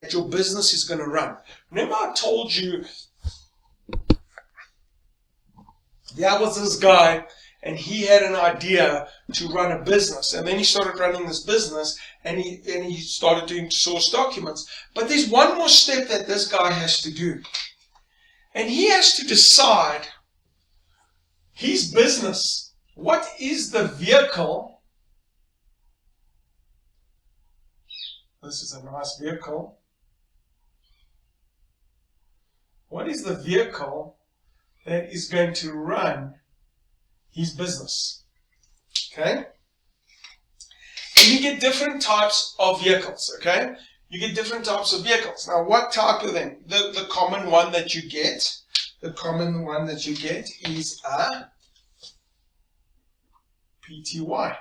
that your business is going to run. Remember I told you there was this guy and he had an idea to run a business, and then he started running this business and he started doing source documents. But there's one more step that this guy has to do, and he has to decide his business. What is the vehicle? This is a nice vehicle. What is the vehicle that is going to run his business? Okay? And you get different types of vehicles, okay? You get different types of vehicles. Now, what type of them? The common one that you get, is a PTY.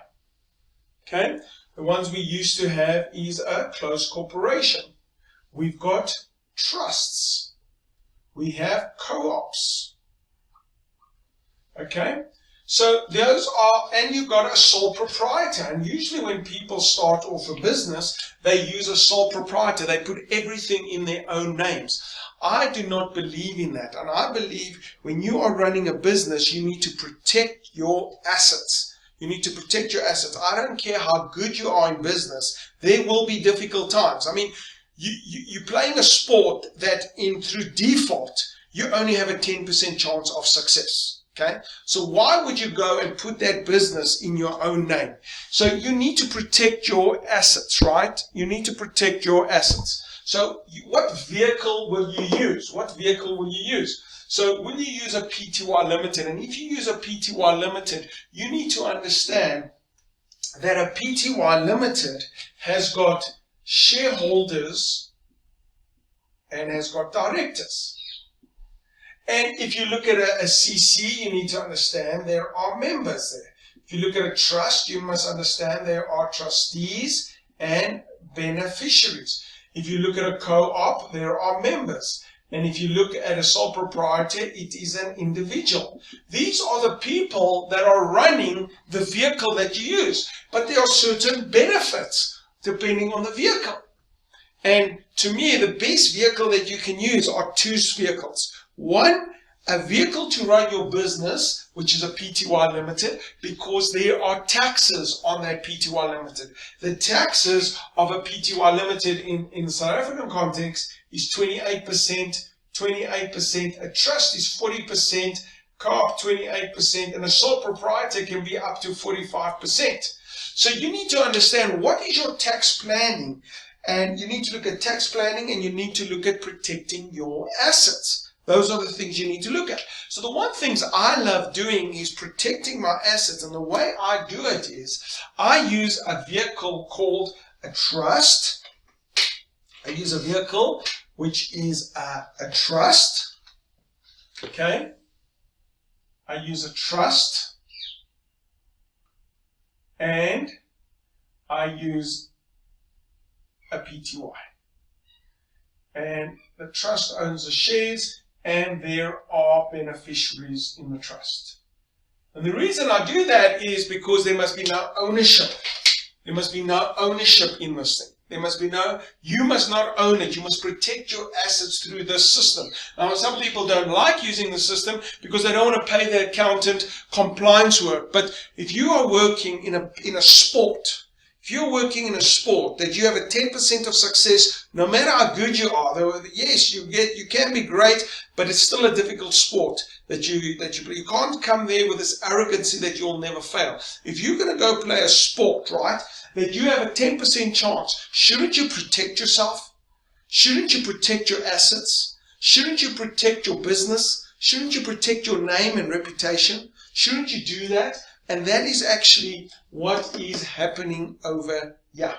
Okay? The ones we used to have is a closed corporation. We've got trusts. We have co-ops. Okay? So those are, and you've got a sole proprietor. And usually when people start off a business, they use a sole proprietor. They put everything in their own names. I do not believe in that. And I believe when you are running a business, you need to protect your assets. You need to protect your assets. I don't care how good you are in business. There will be difficult times. I mean, you're playing a sport that through default, you only have a 10% chance of success. Okay? So why would you go and put that business in your own name? So you need to protect your assets, right? You need to protect your assets. So what vehicle will you use? What vehicle will you use? So will you use a PTY Limited? And if you use a PTY Limited, you need to understand that a PTY Limited has got shareholders and has got directors. And if you look at a CC, you need to understand there are members there. If you look at a trust, you must understand there are trustees and beneficiaries. If you look at a co-op, there are members. And if you look at a sole proprietor, it is an individual. These are the people that are running the vehicle that you use. But there are certain benefits depending on the vehicle. And to me, the best vehicle that you can use are two vehicles. One, a vehicle to run your business, which is a PTY Limited, because there are taxes on that PTY Limited. The taxes of a PTY Limited in the South African context is 28%, 28%, a trust is 40%, co-op 28%, and a sole proprietor can be up to 45%. So you need to understand what is your tax planning, and you need to look at tax planning, and you need to look at protecting your assets. Those are the things you need to look at. So the one things I love doing is protecting my assets, and the way I do it is I use a vehicle called a trust. I use a vehicle which is a trust. Okay? I use a trust, and I use a PTY. And the trust owns the shares, and there are beneficiaries in the trust. And the reason I do that is because there must be no ownership. There must be no ownership in this thing. There must be you must not own it. You must protect your assets through this system. Now, some people don't like using the system because they don't want to pay their accountant compliance work. But if you are working in a sport, if you're working in a sport that you have a 10% of success, no matter how good you are, though, yes, you can be great, but it's still a difficult sport that you can't come there with this arrogancy that you'll never fail. If you're going to go play a sport, right, that you have a 10% chance, shouldn't you protect yourself? Shouldn't you protect your assets? Shouldn't you protect your business? Shouldn't you protect your name and reputation? Shouldn't you do that? And that is actually what is happening over here.